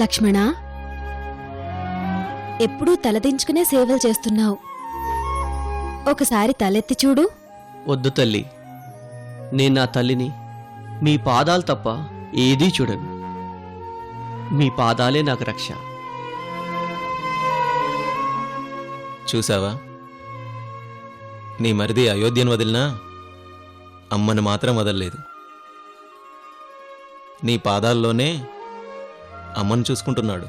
లక్ష్మణ, ఎప్పుడూ తలదించుకునే సేవలు చేస్తున్నావు. ఒకసారి తలెత్తి చూడు. వద్దు తల్లి, నేను నా తల్లిని మీ పాదాలు తప్ప ఏదీ చూడను. మీ పాదాలే నాకు రక్ష. చూసావా, నీ మరిది అయోధ్యను వదిలినా అమ్మను మాత్రం వదలలేదు. నీ పాదాల్లోనే అమ్మను చూసుకుంటున్నాడు.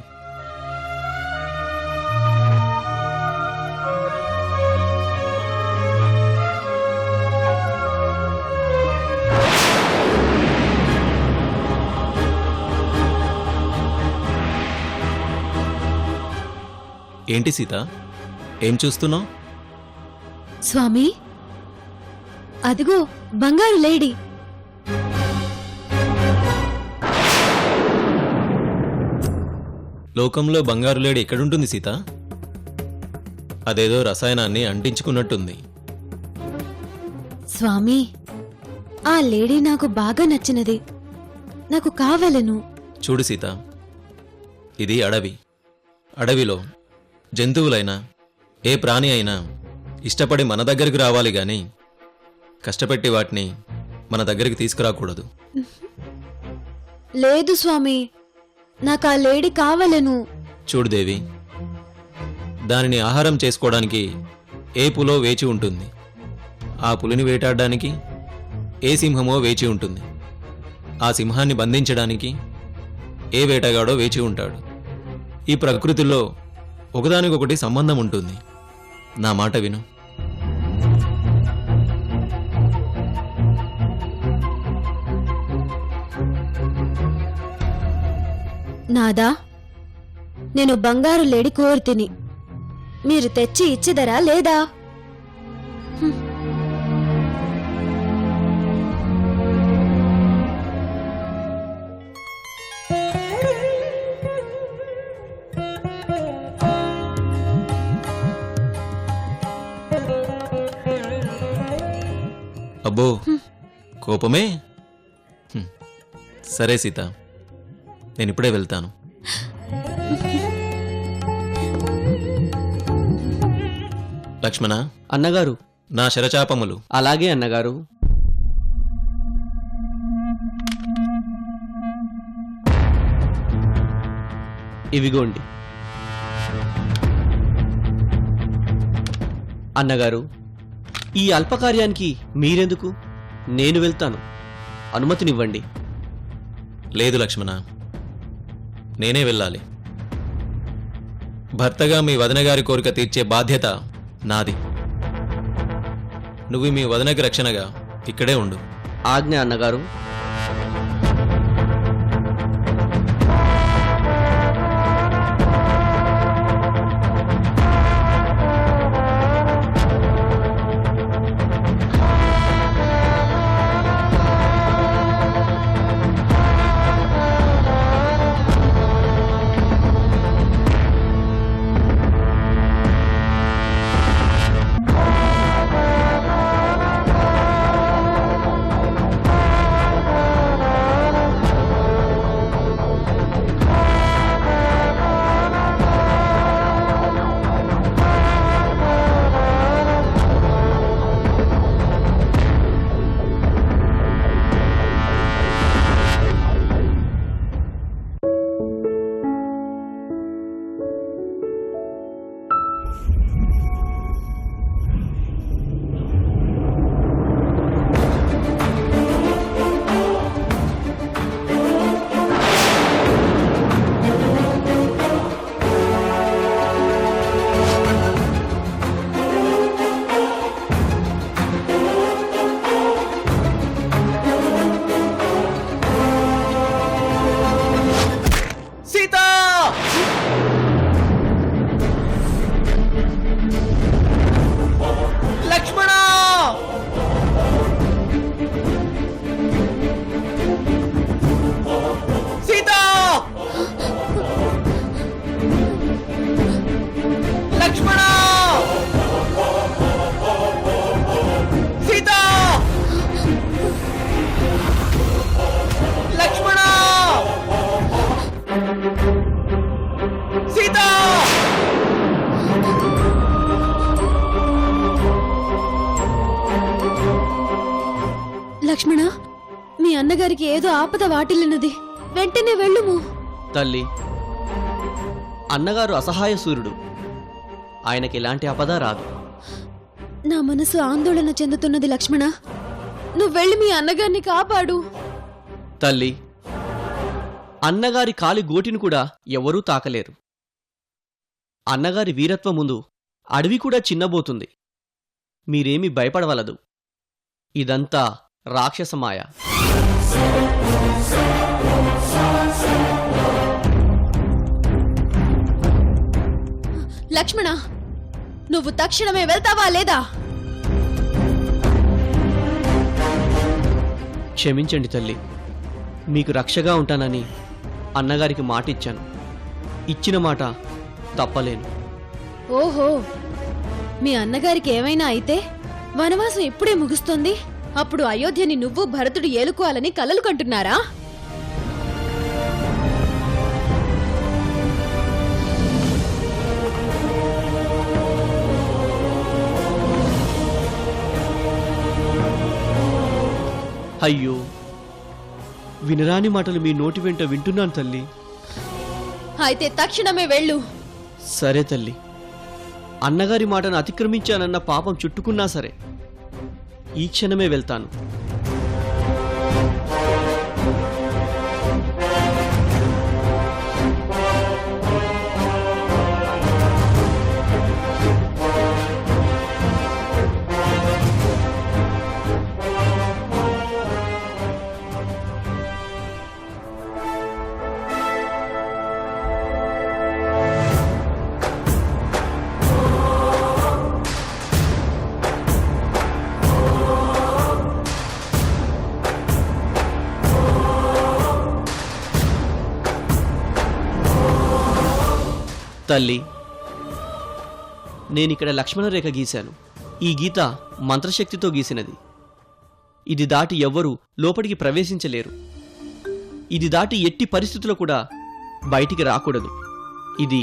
ఏంటి సీత, ఏం చూస్తున్నావు? స్వామి, అదిగో బంగారు లేడీ. లోకంలో బంగారు లేడి ఎక్కడుంటుంది సీత? అదేదో రసాయనాన్ని అంటించుకున్నట్టుంది. స్వామి, ఆ లేడీ నాకు బాగా నచ్చినది. నాకు కావలను. చూడు సీత, ఇది అడవి. అడవిలో జంతువులైనా ఏ ప్రాణి అయినా ఇష్టపడి మన దగ్గరికి రావాలి గాని కష్టపెట్టి వాటిని మన దగ్గరికి తీసుకురాకూడదు. లేదు స్వామి, నాకు ఆ లేడీ కావలను. చూడు దేవి, దానిని ఆహారం చేసుకోవడానికి ఏ పులో వేచి ఉంటుంది. ఆ పులిని వేటాడడానికి ఏ సింహమో వేచి ఉంటుంది. ఆ సింహాన్ని బంధించడానికి ఏ వేటగాడో వేచి ఉంటాడు. ఈ ప్రకృతిలో ఒకదానికొకటి సంబంధం ఉంటుంది. నా మాట విను. నాదా, నేను బంగారు లేడి కోరితిని. మీరు తెచ్చి ఇచ్చిదరా లేదా? అబ్బో, కోపమే? సరే సీత, నేనిప్పుడే వెళ్తాను. లక్ష్మణ, అన్నగారు. నా శరచాపములు. అలాగే అన్నగారు. ఇవిగోండి. అన్నగారు, ఈ అల్పకార్యానికి మీరెందుకు? నేను వెళ్తాను, అనుమతినివ్వండి. లేదు లక్ష్మణ, నేనే వెళ్ళాలి. భర్తగా మీ వదిన గారి కోరిక తీర్చే బాధ్యత నాది. నువ్వు మీ వదినకి రక్షణగా ఇక్కడే ఉండు. ఆజ్ఞ అన్నగారు. లక్ష్మణ, మీ అన్నగారికి ఏదో ఆపద వాటిల్లినది. వెంటనే వెళ్ళుము. తల్లి, అన్నగారు అసహాయ సూర్యుడు. ఆయనకి ఎలాంటి ఆపద రాదు. నా మనసు ఆందోళన చెందుతున్నది లక్ష్మణ. నువ్వు వెళ్ళి మీ అన్నగారిని కాపాడు. తల్లి, అన్నగారి కాలి గోటిని కూడా ఎవరూ తాకలేరు. అన్నగారి వీరత్వం ముందు అడవి కూడా చిన్నబోతుంది. మీరేమీ భయపడవలదు. ఇదంతా రాక్షసమాయ. లక్ష్మణ, నువ్వు తక్షణమే వెళ్తావా లేదా? క్షమించండి తల్లి. మీకు రక్షగా ఉంటానని అన్నగారికి మాట ఇచ్చాను. ఇచ్చిన మాట తప్పలేను. ఓహో, మీ అన్నగారికి ఏమైనా అయితే వనవాసం ఇప్పుడే ముగుస్తుంది. అప్పుడు అయోధ్యని నువ్వు భరతుడు ఏలుకోవాలని కలలు కంటున్నారా? అయ్యో, వినరాని మాటలు మీ నోటి వెంట వింటున్నాను తల్లి. అయితే తక్షణమే వెళ్ళు. సరే తల్లి. అన్నగారి మాటను అతిక్రమించానన్న పాపం చుట్టుకున్నా సరే, ఈ క్షణమే వెళ్తాను. తల్లి, నేనిక్కడ లక్ష్మణరేఖ గీశాను. ఈ గీత మంత్రశక్తితో గీసినది. ఇది దాటి ఎవ్వరూ లోపలికి ప్రవేశించలేరు. ఇది దాటి ఎట్టి పరిస్థితుల్లో కూడా బయటికి రాకూడదు. ఇది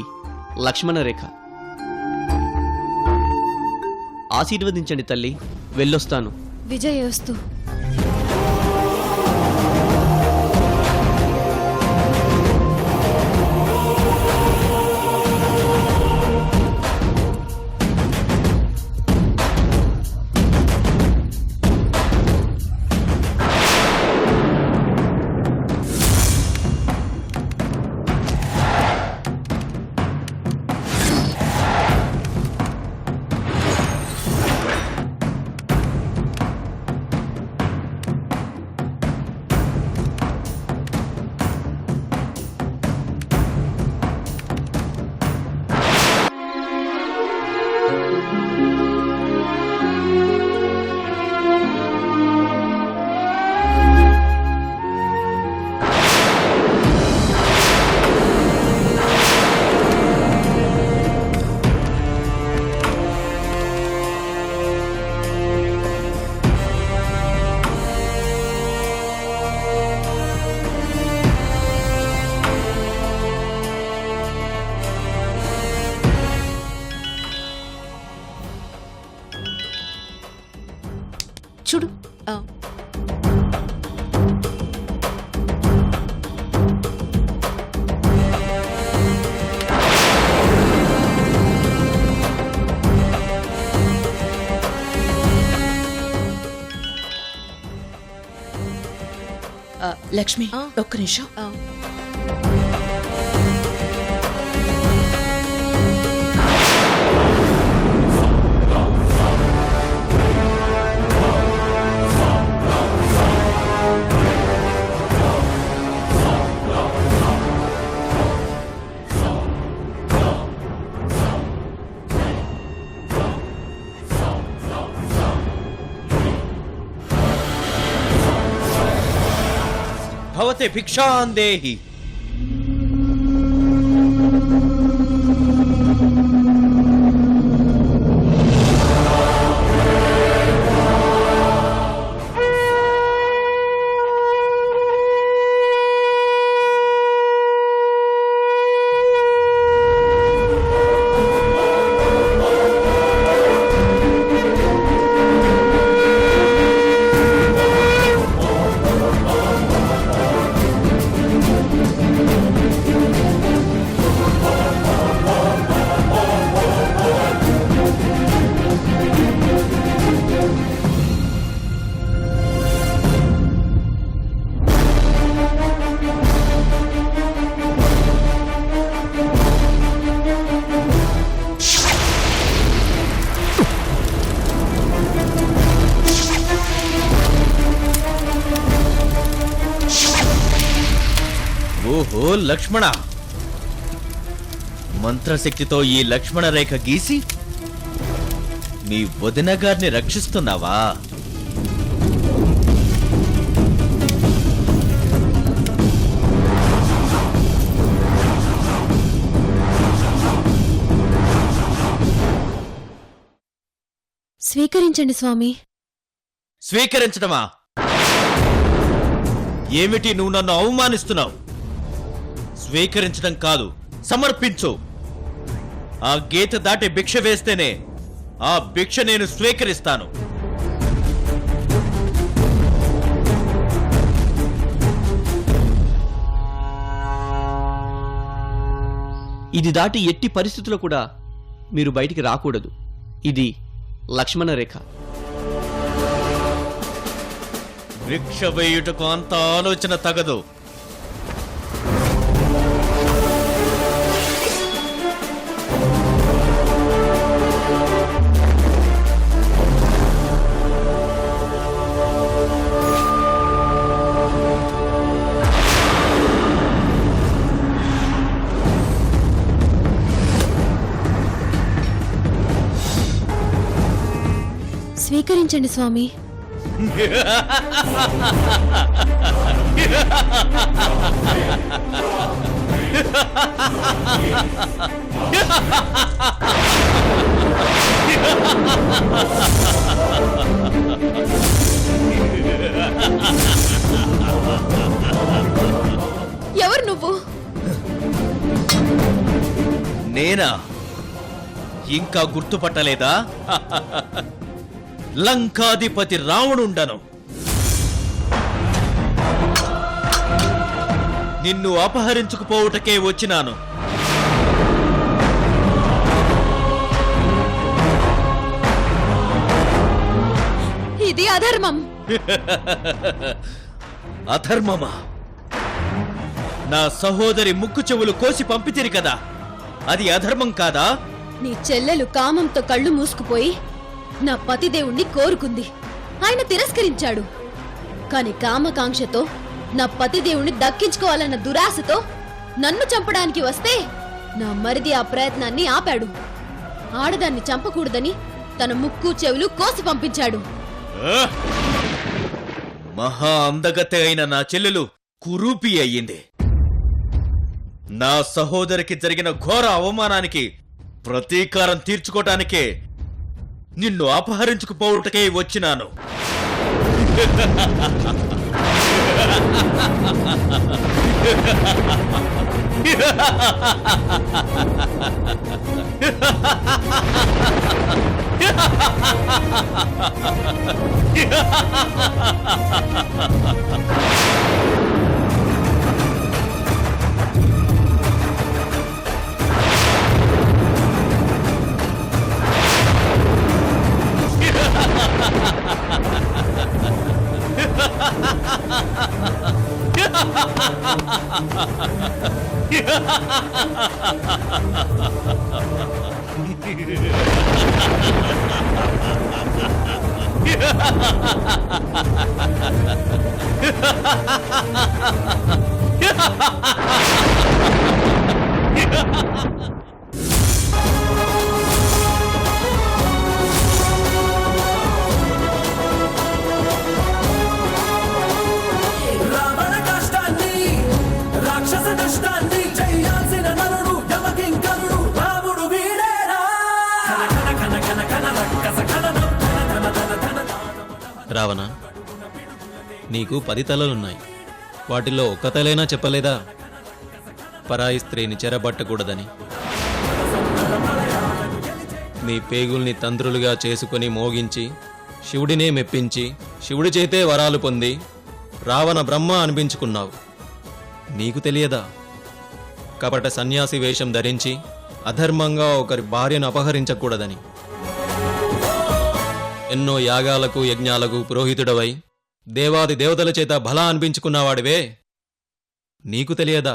లక్ష్మణరేఖ. ఆశీర్వదించండి తల్లి. వెళ్ళొస్తాను. విజయోస్తు. చూడు. లక్ష్మి, ఒక్క నిమిషం. భవతే భిక్షాం దేహి. ఓ లక్ష్మణ, మంత్రశక్తితో ఈ లక్ష్మణ రేఖ గీసి మీ వదిన గారిని రక్షిస్తున్నావా? స్వీకరించండి స్వామి. స్వీకరించడమా? ఏమిటి నువ్వు నన్ను అవమానిస్తున్నావు? స్వీకరించడం కాదు, సమర్పించు. ఆ గీత దాటి భిక్ష వేస్తేనే ఆ భిక్ష నేను స్వీకరిస్తాను. ఇది దాటి ఎట్టి పరిస్థితుల్లో కూడా మీరు బయటికి రాకూడదు. ఇది లక్ష్మణ రేఖ. భిక్ష వేయుటకు అంత ఆలోచన తగదు. స్వీకరించండి స్వామి. ఎవరు నువ్వు? నేనా? ఇంకా గుర్తుపట్టలేదా? లంకాధిపతి రావణుండను. నిన్ను అపహరించుకుపోవుటకే వచ్చినాను. ఇది అధర్మం. అధర్మమా? నా సహోదరి ముక్కు చెవులు కోసి పంపితిరి కదా, అది అధర్మం కాదా? నీ చెల్లెలు కామంతో కళ్ళు మూసుకుపోయి నా పతిదేవుణ్ణి కోరుకుంది. ఆయన తిరస్కరించాడు. కాని కామకాంక్షతో నా పతిదేవుణ్ణి దక్కించుకోవాలన్న దురాశతో నన్ను చంపడానికి వస్తే నా మరిది ఆ ప్రయత్నాన్ని ఆపాడు. ఆడదాన్ని చంపకూడదని తన ముక్కు చెవులు కోసి పంపించాడు. మహా అందగత్తె అయిన నా చెల్లెలు కురూపి అయ్యింది. నా సహోదరికి జరిగిన ఘోర అవమానానికి ప్రతీకారం తీర్చుకోటానికే నిన్ను అపహరించుకుపోవుటకే వచ్చినాను. రావణ, నీకు 10 తలలున్నాయి. వాటిల్లో ఒక్క తలైనా చెప్పలేదా పరాయి స్త్రీని చెరబట్టకూడదని? నీ పేగుల్ని తంత్రులుగా చేసుకుని మోగించి శివుడినే మెప్పించి శివుడి చేతే వరాలు పొంది రావణ బ్రహ్మ అనిపించుకున్నావు. నీకు తెలియదా కపట సన్యాసి వేషం ధరించి అధర్మంగా ఒకరి భార్యను అపహరించకూడదని? ఎన్నో యాగాలకు యజ్ఞాలకు పురోహితుడవై దేవాది దేవతల చేత బలా అనిపించుకున్నవాడివే. నీకు తెలియదా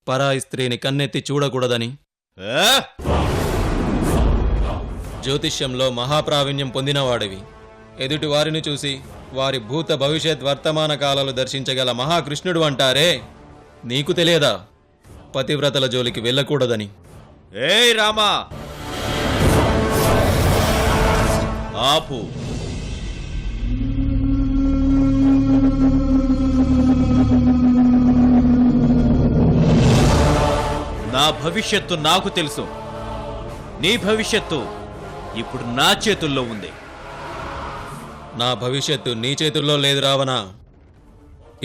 పరాయి స్త్రీని కన్నెత్తి చూడకూడదని? జ్యోతిష్యంలో మహాప్రావీణ్యం పొందినవాడివి. ఎదుటి వారిని చూసి వారి భూత భవిష్యత్ వర్తమాన కాలాలు దర్శించగల మహాకృష్ణుడు అంటారే, నీకు తెలియదా పతివ్రతల జోలికి వెళ్ళకూడదని? ఏయ్ రామా, ఆపు. నా భవిష్యత్తు నాకు తెలుసు. నీ భవిష్యత్తు ఇప్పుడు నా చేతుల్లో ఉంది. నా భవిష్యత్తు నీ చేతుల్లో లేదు రావణ.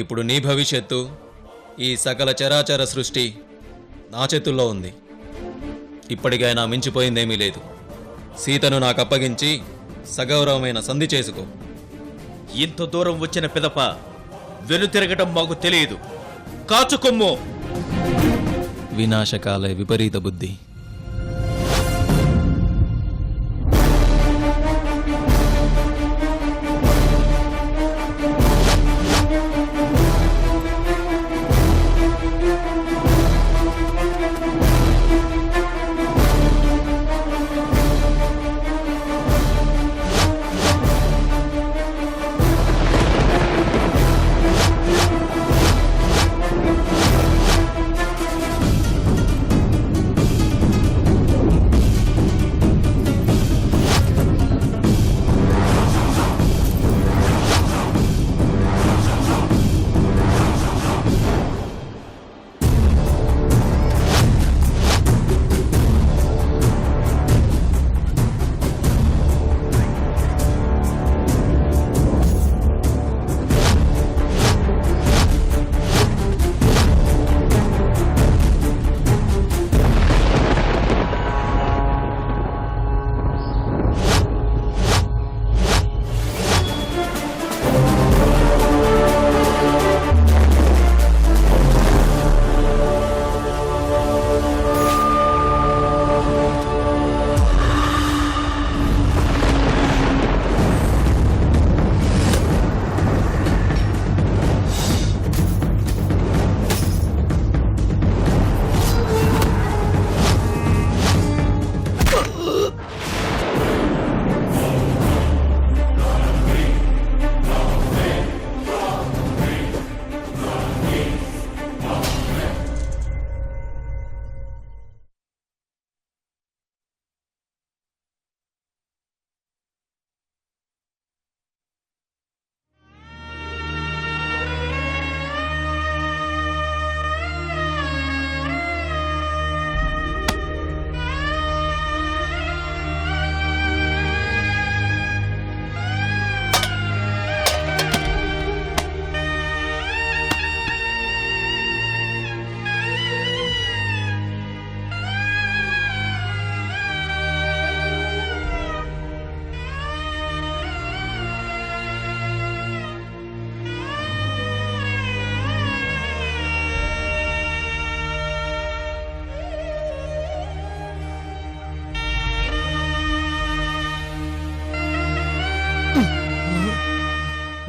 ఇప్పుడు నీ భవిష్యత్తు, ఈ సకల చరాచర సృష్టి నా చేతుల్లో ఉంది. ఇప్పటికైనా మించిపోయిందేమీ లేదు. సీతను నాకు అప్పగించి సగౌరవమైన సంధి చేసుకో. ఇంత దూరం వచ్చిన పిదప వెనుతిరగటం మాకు తెలియదు. కాచుకొమ్ము. వినాశకాల విపరీత బుద్ధి.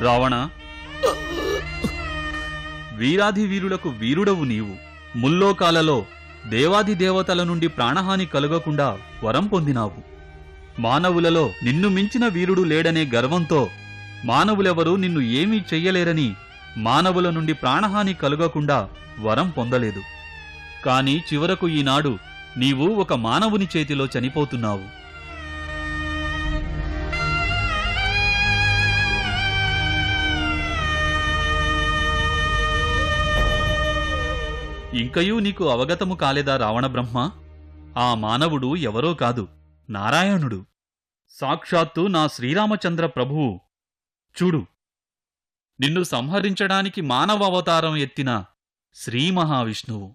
రావణ, వీరాధి వీరులకు వీరుడవు నీవు. ముల్లోకాలలో దేవాది దేవతల నుండి ప్రాణహాని కలుగకుండా వరం పొందినావు. మానవులలో నిన్ను మించిన వీరుడు లేడనే గర్వంతో మానవులెవరూ నిన్ను ఏమీ చెయ్యలేరని మానవుల నుండి ప్రాణహాని కలుగకుండా వరం పొందలేదు. కాని చివరకు ఈనాడు నీవు ఒక మానవుని చేతిలో చనిపోతున్నావు. ఇంకయూ నీకు అవగతము కాలేదా రావణ బ్రహ్మ? ఆ మానవుడు ఎవరో కాదు, నారాయణుడు. సాక్షాత్తు నా శ్రీరామచంద్ర ప్రభువు. చూడు, నిన్ను సంహరించడానికి మానవ అవతారం ఎత్తిన శ్రీ మహావిష్ణువు.